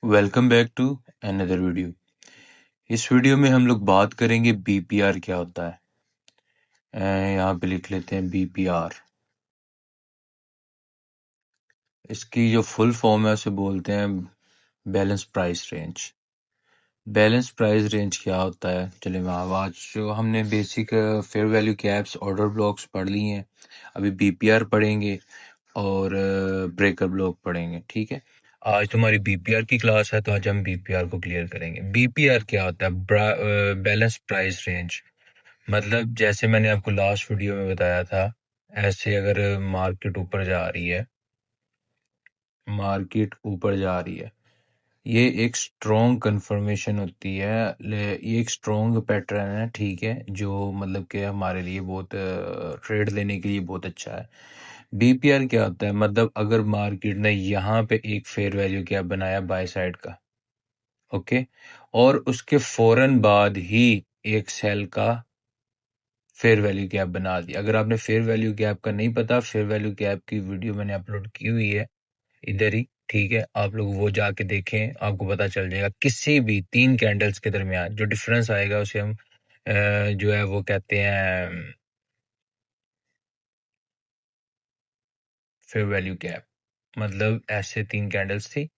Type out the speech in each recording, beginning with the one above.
Welcome back to another video. इस video में हम लोग बात करेंगे बीपीआर क्या होता है। यहाँ पे लिख लेते हैं बीपीआर। इसकी जो फुल फॉर्म है उसे बोलते हैं balance price range. Balance price range क्या होता है, चलिए मैं आज जो हमने basic fair value caps order blocks पढ़ ली हैं, अभी बीपीआर पढ़ेंगे और ब्रेकर ब्लॉक पढ़ेंगे। ठीक है, आज तुम्हारी बीपीआर की क्लास है तो आज हम बीपीआर को क्लियर करेंगे। बीपीआर क्या होता है? Balance price range. मतलब जैसे मैंने आपको लास्ट वीडियो में बताया था, ऐसे अगर मार्केट ऊपर जा रही है, ये एक स्ट्रॉन्ग कंफर्मेशन होती है। ये एक स्ट्रॉन्ग पैटर्न है, ठीक है, जो मतलब कि हमारे लिए बहुत ट्रेड लेने के लिए बहुत अच्छा है। बीपीआर क्या होता है? मतलब अगर मार्केट ने यहाँ पे एक फेयर वैल्यू क्या बनाया बाय साइड का, ओके, और उसके फौरन बाद ही एक सेल का फेयर वैल्यू गैप बना दिया। अगर आपने फेयर वैल्यू गैप का नहीं पता, फेयर वैल्यू गैप की वीडियो मैंने अपलोड की हुई है इधर ही, ठीक है, आप लोग वो जाके देखें, आपको पता चल जाएगा। किसी भी तीन कैंडल्स के दरमियान जो डिफरेंस आएगा उसे हम जो है वो कहते हैं फेयर वैल्यू गैप। मतलब ऐसे तीन कैंडल्स थी,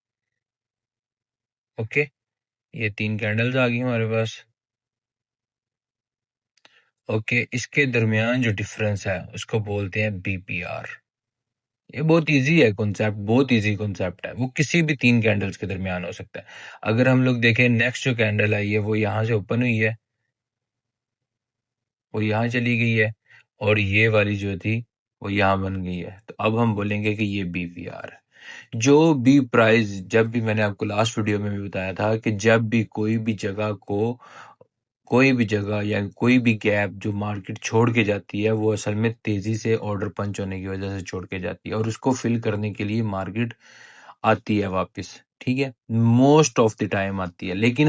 ओके, ये तीन कैंडल्स आ गई हमारे पास, ओके, इसके दरमियान जो डिफरेंस है उसको बोलते हैं बीपीआर। ये बहुत इजी है कॉन्सेप्ट, बहुत इजी कॉन्सेप्ट है, वो किसी भी तीन कैंडल्स के दरमियान हो सकता है। अगर हम लोग देखें, नेक्स्ट जो कैंडल आई है वो यहाँ से ओपन हुई है, वो यहाँ चली गई है, और ये वाली जो थी वो यहाँ बन गई है, तो अब हम बोलेंगे कि ये बीपीआर है। जो भी प्राइस, जब भी मैंने आपको लास्ट वीडियो में भी बताया था कि जब भी कोई भी जगह या कोई भी गैप जो मार्केट छोड़ के जाती है, वो असल में तेजी से ऑर्डर पंच होने की वजह से छोड़ के जाती है, और उसको फिल करने के लिए मार्केट आती है वापस। ठीक है, मोस्ट ऑफ द टाइम आती है, लेकिन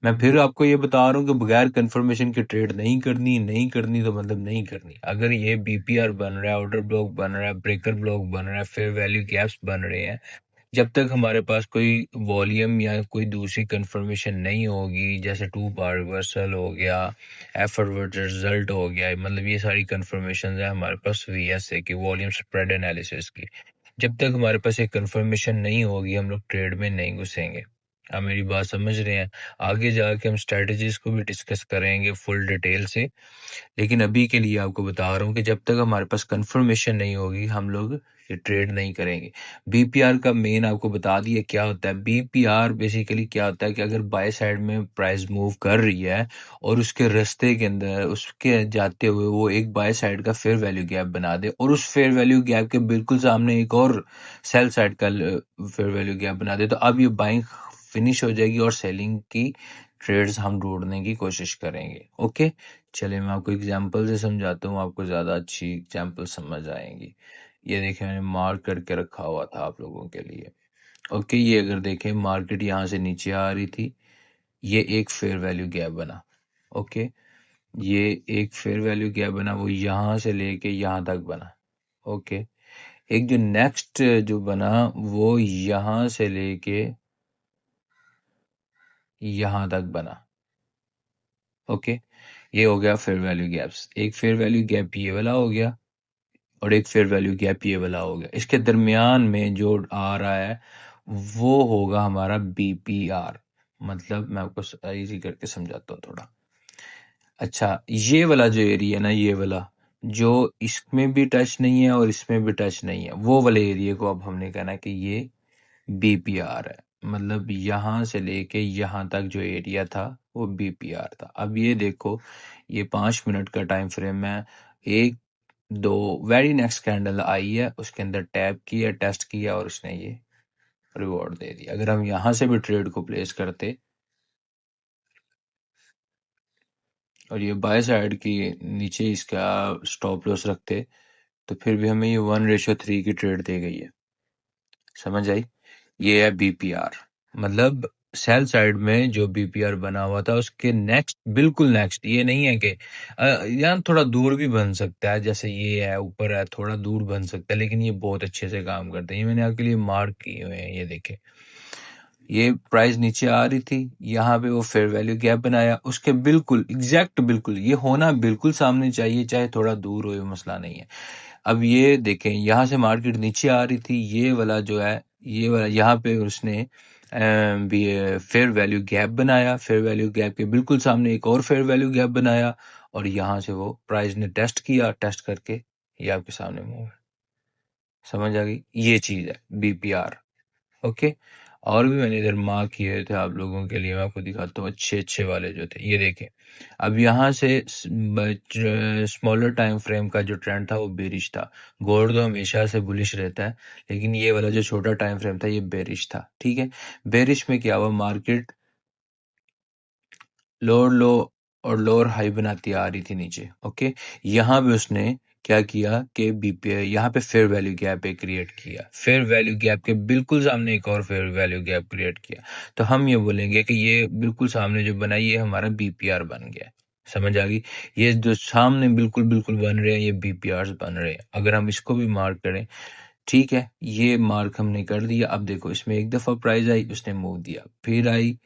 मैं फिर आपको ये बता रहा हूँ कि बगैर कंफर्मेशन के ट्रेड नहीं करनी तो मतलब नहीं करनी। अगर ये बीपीआर बन रहा है, ऑर्डर ब्लॉक बन रहा है, ब्रेकर ब्लॉक बन रहा है, फेयर वैल्यू गैप्स बन रहे हैं, जब तक हमारे पास कोई वॉल्यूम या कोई दूसरी कंफर्मेशन नहीं होगी, जैसे टू बार रिवर्सल हो गया, एफर्ट रिजल्ट हो गया, मतलब ये सारी कंफर्मेशन है हमारे पास वीएसए की, वॉल्यूम स्प्रेड एनालिसिस की, जब तक हमारे पास एक कंफर्मेशन नहीं होगी हम लोग ट्रेड में नहीं घुसेंगे। आप मेरी बात समझ रहे हैं? आगे जाके हम स्ट्रेटजीज को भी डिस्कस करेंगे फुल डिटेल से, लेकिन अभी के लिए आपको बता रहा हूँ कि जब तक हमारे पास कंफर्मेशन नहीं होगी हम लोग ये ट्रेड नहीं करेंगे। बीपीआर का मेन आपको बता दिया क्या होता है। बीपीआर बेसिकली क्या होता है कि अगर बाय साइड में प्राइस मूव कर रही है और उसके रास्ते के अंदर उसके जाते हुए वो एक बाय साइड का फेयर वैल्यू गैप बना दे, और उस फेयर वैल्यू गैप के बिल्कुल सामने एक और सेल साइड का फेयर वैल्यू गैप बना दे, तो अब ये बाइंग फिनिश हो जाएगी और सेलिंग की ट्रेड्स हम ढूंढने की कोशिश करेंगे। ओके, चलिए मैं आपको एग्जांपल से समझाता हूँ, आपको ज़्यादा अच्छी एग्जांपल समझ आएंगी। ये देखिए, मैंने मार्क करके रखा हुआ था आप लोगों के लिए। ओके, ये अगर देखें, मार्केट यहाँ से नीचे आ रही थी, ये एक फेयर वैल्यू गैप बना, ओके, ये एक फेयर वैल्यू गैप बना, वो यहाँ से लेके यहाँ तक बना, ओके। एक जो नेक्स्ट जो बना वो यहाँ से लेके यहाँ तक बना, ओके, ये हो गया फेयर वैल्यू गैप्स। एक फेयर वैल्यू गैप ये वाला हो गया, और एक फेयर वैल्यू गैप ये वाला हो गया। इसके दरमियान में जो आ रहा है वो होगा हमारा बीपीआर। मतलब मैं आपको इजी करके समझाता हूँ थोड़ा। अच्छा, ये वाला जो एरिया है ना, ये वाला जो इसमें भी टच नहीं है और इसमें भी टच नहीं है, वो वाले एरिया को अब हमने कहना है कि ये बीपीआर है। मतलब यहाँ से लेके यहाँ तक जो एरिया था वो बीपीआर था। अब ये देखो, ये 5 मिनट का टाइम फ्रेम है, एक दो वेरी नेक्स्ट कैंडल आई है, उसके अंदर टैप किया, टेस्ट किया, और उसने ये रिवॉर्ड दे दिया। अगर हम यहाँ से भी ट्रेड को प्लेस करते और ये बाय साइड की नीचे इसका स्टॉप लॉस रखते, तो फिर भी हमें ये 1:3 की ट्रेड दे गई है। समझ आई? ये है बीपीआर। मतलब सेल साइड में जो बीपीआर बना हुआ था उसके नेक्स्ट, बिल्कुल नेक्स्ट, ये नहीं है कि यहाँ थोड़ा दूर भी बन सकता है, जैसे ये है ऊपर है, थोड़ा दूर बन सकता है, लेकिन ये बहुत अच्छे से काम करते हैं। ये मैंने आपके लिए मार्क किए हुए हैं, ये देखे। ये प्राइस नीचे आ रही थी, यहाँ पे वो फेयर वैल्यू गैप बनाया, उसके बिल्कुल एग्जैक्ट बिल्कुल ये होना बिल्कुल सामने चाहिए, चाहे थोड़ा दूर हो, ये मसला नहीं है। अब ये देखें, यहाँ से मार्केट नीचे आ रही थी, ये वाला जो है, ये वाला यहाँ पे उसने भी फेयर वैल्यू गैप बनाया, फेयर वैल्यू गैप के बिल्कुल सामने एक और फेयर वैल्यू गैप बनाया, और यहाँ से वो प्राइस ने टेस्ट किया, टेस्ट करके ये आपके सामने मूव, समझ आ गई, ये चीज है बीपीआर। ओके, और भी मैंने इधर मार्क किए थे आप लोगों के लिए, मैं आपको दिखाता हूँ अच्छे अच्छे वाले जो थे, ये देखें। अब यहाँ से स्मॉलर टाइम फ्रेम का जो ट्रेंड था वो बेरिश था, गोल्ड तो हमेशा से बुलिश रहता है, लेकिन ये वाला जो छोटा टाइम फ्रेम था ये बेरिश था, ठीक है। बेरिश में क्या हुआ, मार्केट लोअर लो और लोअर हाई बनाती आ रही थी नीचे। ओके, यहाँ पे उसने क्या किया कि बीपीआई यहाँ पे फेयर वैल्यू गैप एक क्रिएट किया, फेयर वैल्यू गैप के बिल्कुल सामने एक और फेयर वैल्यू गैप क्रिएट किया, तो हम ये बोलेंगे कि ये बिल्कुल सामने जो बना ये हमारा बीपीआर बन गया, समझ आ गई। ये जो सामने बिल्कुल बिल्कुल बन रहे हैं ये बीपीआर बन रहे हैं, अगर हम इसको भी मार्क करें, ठीक है, ये मार्क हमने कर दिया। अब देखो इसमें एक दफा प्राइस आई, उसने मूव दिया, फिर आई,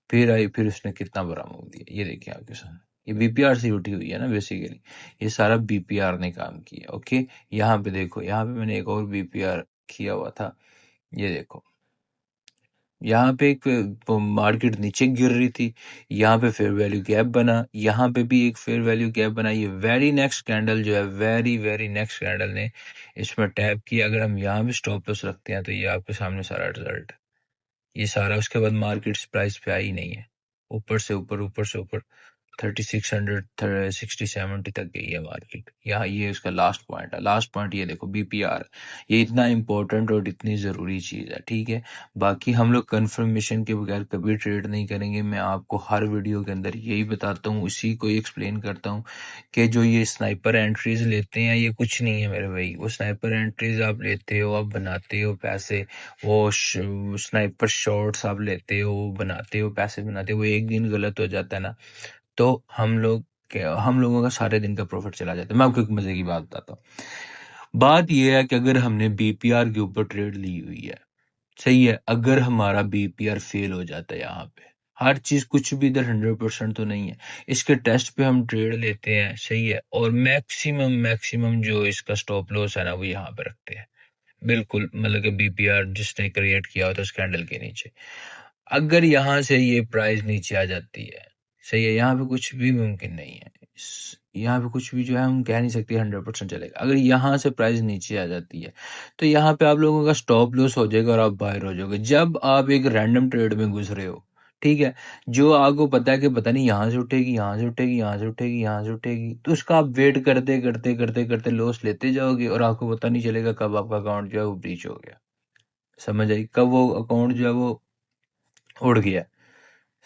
फिर आई, फिर उसने कितना बड़ा मूव दिया, ये देखिए आपके सामने, ये बीपीआर से उठी हुई है ना बेसिकली, ये सारा बीपीआर ने काम किया। ओके, यहाँ पे देखो, यहाँ पे मैंने एक और बीपीआर किया हुआ था, ये देखो, यहाँ पे एक मार्केट नीचे गिर रही थी, यहाँ पे फेयर वैल्यू गैप बना, यहाँ पे भी एक फेयर वैल्यू गैप बना, ये वेरी नेक्स्ट कैंडल जो है, वेरी वेरी नेक्स्ट कैंडल ने इसमें टैप किया। अगर हम यहाँ भी स्टॉप लॉस रखते हैं तो ये आपके सामने सारा रिजल्ट, ये सारा, उसके बाद मार्केट प्राइस पे आई नहीं है, ऊपर से ऊपर, ऊपर से ऊपर 3600 60 70 तक गई है मार्केट। यहाँ ये उसका लास्ट पॉइंट है, लास्ट पॉइंट ये देखो बीपीआर, ये इतना इंपॉर्टेंट और इतनी ज़रूरी चीज़ है, ठीक है। बाकी हम लोग कंफर्मेशन के बगैर कभी ट्रेड नहीं करेंगे, मैं आपको हर वीडियो के अंदर यही बताता हूँ, उसी को एक्सप्लेन करता हूँ कि जो ये स्नाइपर एंट्रीज लेते हैं ये कुछ नहीं है मेरे भाई, वो स्नाइपर एंट्रीज आप लेते हो, आप बनाते हो पैसे, वो स्नाइपर शॉट्स आप लेते हो, बनाते हो पैसे, बनाते हो, वो एक दिन गलत हो जाता है ना, तो हम लोगों का सारे दिन का प्रॉफिट चला जाता है। मैं आपको एक मजे की बात बताता हूँ, बात यह है कि अगर हमने बीपीआर के ऊपर ट्रेड ली हुई है, सही है, अगर हमारा बीपीआर फेल हो जाता है, यहाँ पे हर चीज कुछ भी इधर 100% तो नहीं है, इसके टेस्ट पे हम ट्रेड लेते हैं, सही है, और मैक्सिमम मैक्सिमम जो इसका स्टॉप लॉस है ना वो यहाँ पे रखते हैं, बिल्कुल मतलब कि बीपीआर जिसने क्रिएट किया होता है उस कैंडल के नीचे। अगर यहाँ से ये प्राइस नीचे आ जाती है, सही है, यहाँ पे कुछ भी मुमकिन नहीं है, यहाँ पे कुछ भी जो है हम कह नहीं सकते 100% चलेगा। अगर यहाँ से प्राइस नीचे आ जाती है तो यहाँ पे आप लोगों का स्टॉप लॉस हो जाएगा और आप बाहर हो जाओगे। जब आप एक रैंडम ट्रेड में घुस रहे हो, ठीक है, जो आपको पता है कि पता नहीं यहाँ से उठेगी, यहाँ से उठेगी, यहाँ से उठेगी, यहाँ से उठेगी, तो उसका आप वेट करते करते करते करते लॉस लेते जाओगे और आपको पता नहीं चलेगा कब आपका अकाउंट जो है वो ब्रीच हो गया, समझ आई, कब वो अकाउंट जो है वो उड़ गया,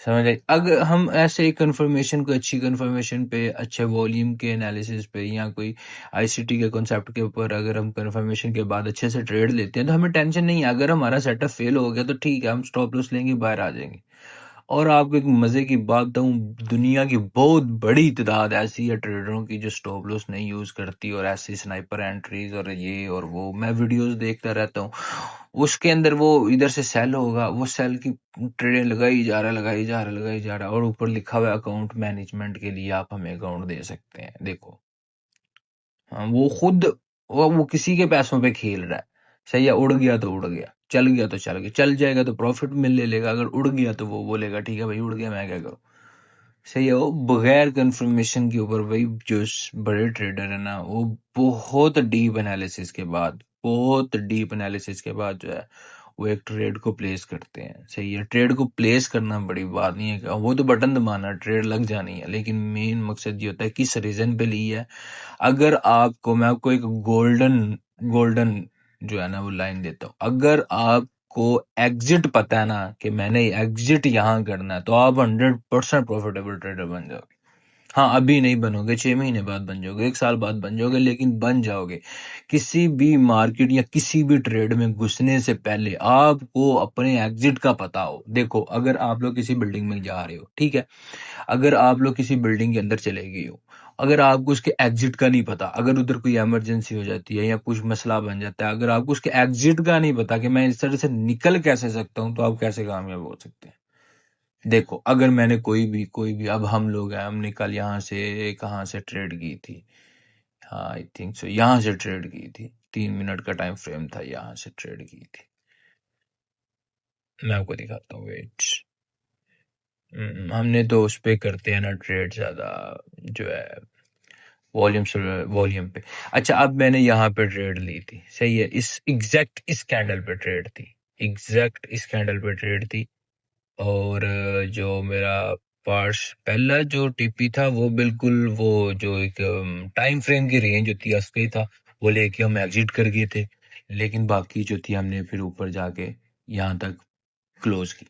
समझ आई। अगर हम ऐसे कंफर्मेशन को, अच्छी कंफर्मेशन पे, अच्छे वॉल्यूम के एनालिसिस पे, या कोई आईसीटी के कॉन्सेप्ट के ऊपर अगर हम कंफर्मेशन के बाद अच्छे से ट्रेड लेते हैं तो हमें टेंशन नहीं है। अगर हमारा सेटअप फेल हो गया तो ठीक है, हम स्टॉप लॉस लेंगे, बाहर आ जाएंगे। और आपको एक मजे की बात बताऊं, दुनिया की बहुत बड़ी तादाद ऐसी है ट्रेडरों की जो स्टॉप लॉस नहीं यूज करती, और ऐसी स्नाइपर एंट्रीज और ये और वो, मैं वीडियोस देखता रहता हूँ, उसके अंदर वो इधर से सेल होगा, वो सेल की ट्रेडें लगाई जा रहा है, लगाई जा रहा है, लगाई जा रहा है, और ऊपर लिखा हुआ है अकाउंट मैनेजमेंट के लिए आप हमें अकाउंट दे सकते हैं। देखो, हाँ, वो खुद वो किसी के पैसों पे खेल रहा है, सही है, उड़ गया तो उड़ गया, चल गया तो चल गया, चल जाएगा तो प्रॉफिट मिल ले लेगा, अगर उड़ गया तो वो बोलेगा ठीक है भाई उड़ गया, मैं क्या करूं, सही है। वो बगैर कंफर्मेशन के ऊपर भाई जो बड़े ट्रेडर है ना, वो बहुत डीप एनालिसिस के बाद, बहुत डीप एनालिसिस के बाद जो है वो एक ट्रेड को प्लेस करते हैं, सही है। ट्रेड को प्लेस करना बड़ी बात नहीं है, वो तो बटन दबाना, ट्रेड लग जानी है, लेकिन मेन मकसद ये होता है किस रीजन पे ली है। अगर आपको, मैं आपको एक गोल्डन गोल्डन जो है ना वो लाइन देता हूँ, अगर आपको एग्जिट पता है ना कि मैंने एग्जिट यहाँ करना है, तो आप 100% प्रॉफिटेबल ट्रेडर बन जाओगे। हाँ, अभी नहीं बनोगे, 6 महीने बाद बन जाओगे, 1 साल बाद बन जाओगे, लेकिन बन जाओगे। किसी भी मार्केट या किसी भी ट्रेड में घुसने से पहले आपको अपने एग्जिट का पता हो। देखो, अगर आप लोग किसी बिल्डिंग में जा रहे हो, ठीक है, अगर आप लोग किसी बिल्डिंग के अंदर चले गए हो अगर आपको उसके एग्जिट का नहीं पता, अगर उधर कोई इमरजेंसी हो जाती है या कुछ मसला बन जाता है, अगर आपको उसके एग्जिट का नहीं पता कि मैं इस तरह से निकल कैसे सकता हूँ, तो आप कैसे कामयाब हो सकते हैं? देखो, अगर मैंने कोई भी अब हम लोग हैं, हमने कल यहाँ से कहाँ से ट्रेड की थी, हाँ आई थिंक सो यहाँ से ट्रेड की थी, 3 मिनट का टाइम फ्रेम था, यहाँ से ट्रेड की थी। मैं आपको दिखाता हूँ, वेट। हमने तो उस पे करते हैं ना ट्रेड ज्यादा, जो है वॉल्यूम से वॉल्यूम पे। अच्छा, अब मैंने यहाँ पे ट्रेड ली थी, सही है, इस एग्जैक्ट इस कैंडल पे ट्रेड थी, एग्जैक्ट इस कैंडल पे ट्रेड थी। और जो मेरा पार्स पहला जो टीपी था वो बिल्कुल वो जो एक टाइम फ्रेम की रेंज होती है उसका ही था, वो लेके हम एग्जिट कर गए थे। लेकिन बाकी जो थी हमने फिर ऊपर जाके यहाँ तक क्लोज की।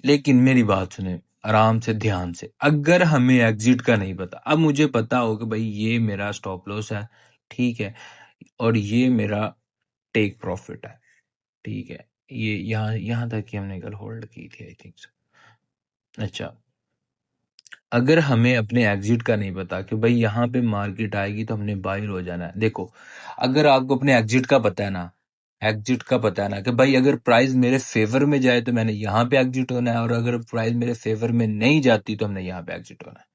लेकिन मेरी बात सुने आराम से, ध्यान से, अगर हमें एग्जिट का नहीं पता, अब मुझे पता हो कि भाई ये मेरा स्टॉप लॉस है, ठीक है, और ये मेरा टेक प्रॉफिट है, ठीक है, ये यहाँ यहाँ तक कि हमने कल होल्ड की थी आई थिंक सो। अच्छा, अगर हमें अपने एग्जिट का नहीं पता कि भाई यहाँ पे मार्केट आएगी तो हमने बायर हो जाना है। देखो, अगर आपको अपने एग्जिट का पता है ना, एग्जिट का पता है ना कि भाई अगर प्राइस मेरे फेवर में जाए तो मैंने यहाँ पे एग्जिट होना है, और अगर प्राइस मेरे फेवर में नहीं जाती तो हमने यहाँ पे एग्जिट होना है।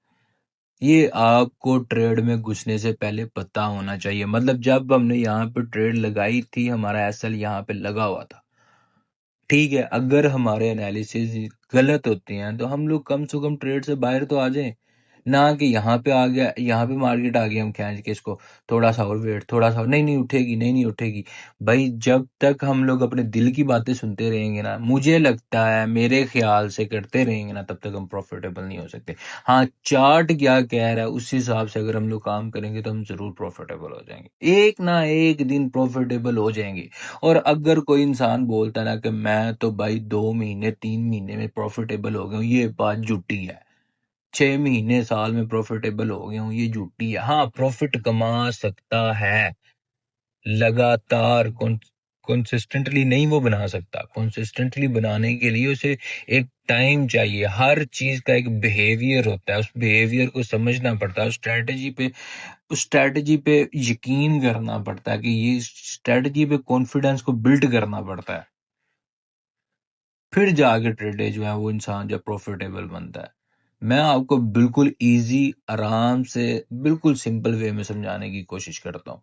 ये आपको ट्रेड में घुसने से पहले पता होना चाहिए। मतलब जब हमने यहाँ पे ट्रेड लगाई थी, हमारा एसएल यहाँ पे लगा हुआ था, ठीक है, अगर हमारे एनालिसिस गलत होते हैं तो हम लोग कम से कम ट्रेड से बाहर तो आ जाएं, ना कि यहाँ पे आ गया, यहाँ पे मार्केट आ गया, हम खींच के इसको थोड़ा सा और वेट, थोड़ा सा और, नहीं नहीं उठेगी, नहीं नहीं उठेगी। भाई जब तक हम लोग अपने दिल की बातें सुनते रहेंगे ना, मुझे लगता है मेरे ख्याल से करते रहेंगे ना, तब तक हम प्रॉफिटेबल नहीं हो सकते। हाँ, चार्ट क्या कह रहा है उस हिसाब से अगर हम लोग काम करेंगे तो हम जरूर प्रॉफिटेबल हो जाएंगे, एक ना एक दिन प्रॉफिटेबल हो जाएंगे। और अगर कोई इंसान बोलता है ना कि मैं तो भाई 2 महीने 3 महीने में प्रॉफिटेबल हो गया हूँ, ये बात झूठी है। 6 महीने साल में प्रॉफिटेबल हो गया हूँ, ये झूठी है। हाँ, प्रॉफिट कमा सकता है, लगातार कंसिस्टेंटली नहीं वो बना सकता। कंसिस्टेंटली बनाने के लिए उसे एक टाइम चाहिए, हर चीज का एक बिहेवियर होता है, उस बिहेवियर को समझना पड़ता है, उस स्ट्रेटजी पे यकीन करना पड़ता है कि ये स्ट्रेटजी पे कॉन्फिडेंस को बिल्ड करना पड़ता है, फिर जाके ट्रेडे जो है वो इंसान जब प्रॉफिटेबल बनता है। मैं आपको बिल्कुल इजी, आराम से, बिल्कुल सिंपल वे में समझाने की कोशिश करता हूँ,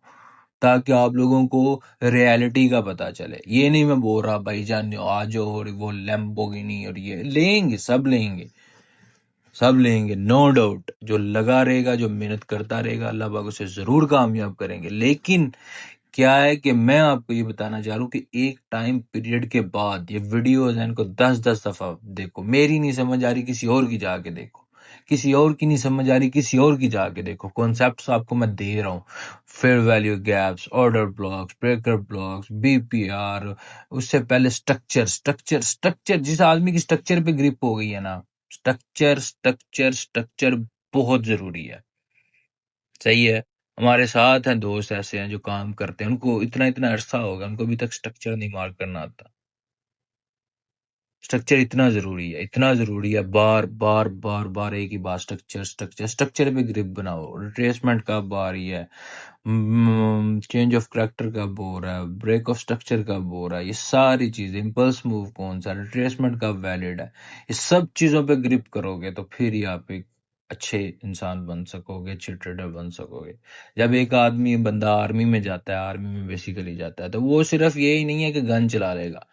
ताकि आप लोगों को रियलिटी का पता चले। ये नहीं मैं बोल रहा भाई जान आज और वो लैम्बोर्गिनी और ये लेंगे, सब लेंगे, सब लेंगे, नो डाउट। जो लगा रहेगा, जो मेहनत करता रहेगा, अल्लाह पाक उसे जरूर कामयाब करेंगे। लेकिन क्या है कि मैं आपको ये बताना चाह रहा हूँ कि एक टाइम पीरियड के बाद ये वीडियोस हैं, इनको 10-10 दफा देखो, मेरी नहीं समझ आ रही किसी और की जाके देखो, किसी और की नहीं समझ आ रही किसी और की जाके देखो, कॉन्सेप्ट्स आपको मैं दे रहा हूँ। Fair value gaps, order blocks, breaker blocks, BPR, उससे पहले स्ट्रक्चर, स्ट्रक्चर जिस आदमी की स्ट्रक्चर पे ग्रिप हो गई है ना, स्ट्रक्चर स्ट्रक्चर स्ट्रक्चर बहुत जरूरी है, सही है। हमारे साथ हैं दोस्त ऐसे हैं जो काम करते हैं, उनको इतना इतना अरसा होगा, उनको अभी तक स्ट्रक्चर नहीं मार्क करना आता। स्ट्रक्चर इतना जरूरी है, इतना जरूरी है, बार बार बार बार एक ही बात, स्ट्रक्चर स्ट्रक्चर स्ट्रक्चर पे ग्रिप बनाओ। रिट्रेसमेंट कब आ रही है, चेंज ऑफ करैक्टर कब हो रहा है, ब्रेक ऑफ स्ट्रक्चर कब हो रहा है, ये सारी चीजें, इम्पल्स मूव कौन सा, रिट्रेसमेंट कब वैलिड है, ये सब चीजों पे ग्रिप करोगे तो फिर ही आप एक अच्छे इंसान बन सकोगे, अच्छे ट्रेडर बन सकोगे। जब एक आदमी बंदा आर्मी में जाता है, आर्मी में बेसिकली जाता है, तो वो सिर्फ यही नहीं है कि गन चला लेगा,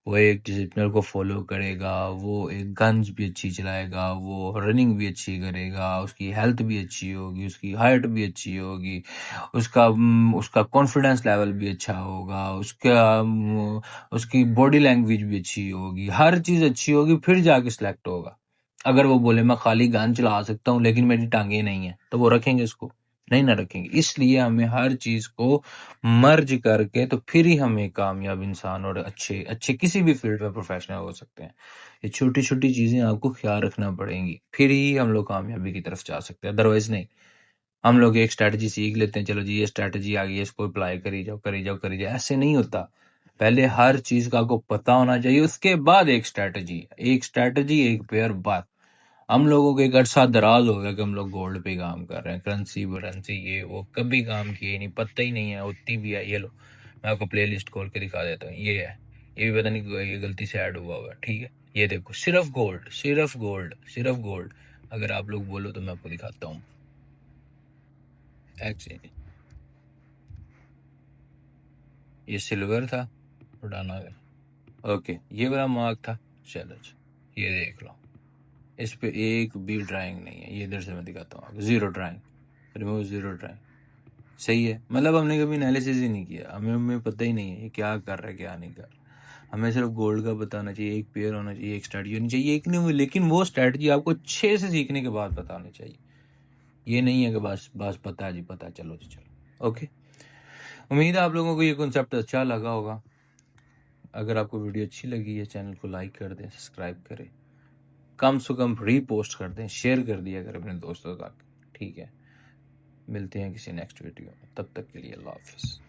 वो एक डिसिप्लिन को फॉलो करेगा, वो एक गन्स भी अच्छी चलाएगा, वो रनिंग भी अच्छी करेगा, उसकी हेल्थ भी अच्छी होगी, उसकी हाइट भी अच्छी होगी, उसका कॉन्फिडेंस लेवल भी अच्छा होगा, उसकी बॉडी लैंग्वेज भी अच्छी होगी, हर चीज अच्छी होगी, फिर जाके सिलेक्ट होगा। अगर वो बोले मैं खाली गन चला सकता हूँ लेकिन मेरी टांगे नहीं है, तो वो रखेंगे उसको, नहीं ना रखेंगे। इसलिए हमें हर चीज को मर्ज करके तो फिर ही हम एक कामयाब इंसान और अच्छे अच्छे किसी भी फील्ड में प्रोफेशनल हो सकते हैं। ये छोटी छोटी चीजें आपको ख्याल रखना पड़ेंगी, फिर ही हम लोग कामयाबी की तरफ जा सकते हैं, अदरवाइज नहीं। हम लोग एक स्ट्रैटेजी सीख लेते हैं, चलो जी ये स्ट्रैटेजी आ गई है, इसको अप्लाई करी जाओ करी जाओ करी जाओ, ऐसे नहीं होता। पहले हर चीज का आपको पता होना चाहिए, उसके बाद एक स्ट्रैटेजी एक पेयर बात। हम लोगों को एक अरसा दराज हो गया कि हम लोग गोल्ड पे काम कर रहे हैं, करेंसी वरेंसी ये वो कभी काम किए ही नहीं, पता ही नहीं है, होती भी है। ये लो मैं आपको प्ले लिस्ट खोल के दिखा देता हूँ, ये है, ये भी पता नहीं ये गलती से ऐड हुआ हुआ है, ठीक है। ये देखो सिर्फ गोल्ड, सिर्फ गोल्ड, सिर्फ गोल्ड। अगर आप लोग बोलो तो मैं आपको दिखाता हूँ। एक्चुअली ये सिल्वर था, उड़ाना गया, ओके ये वाला मार्क था। चलो ये देख लो, इस पे एक भी ड्राइंग नहीं है। ये इधर से मैं दिखाता हूँ आपको, zero drawing, remove zero drawing. सही है, मतलब हमने कभी एनालिसिस ही नहीं किया, हमें पता ही नहीं है ये क्या कर रहा है क्या नहीं कर रहा। हमें सिर्फ गोल्ड का बताना चाहिए, एक पेयर होना चाहिए, एक स्ट्रैटेजी होनी चाहिए, एक नहीं, लेकिन वो स्ट्रैटेजी आपको 6 से सीखने के बाद बतानी चाहिए। ये नहीं है कि बस बस पता है जी, पता, चलो जी चलो। ओके, उम्मीद है आप लोगों को ये कॉन्सेप्ट अच्छा लगा होगा। अगर आपको वीडियो अच्छी लगी है, चैनल को लाइक कर दें, सब्सक्राइब करें, कम से कम रीपोस्ट कर दें, शेयर कर दिया अगर अपने दोस्तों तक, ठीक है। मिलते हैं किसी नेक्स्ट वीडियो में, तब तक के लिए अल्लाह हाफिज़।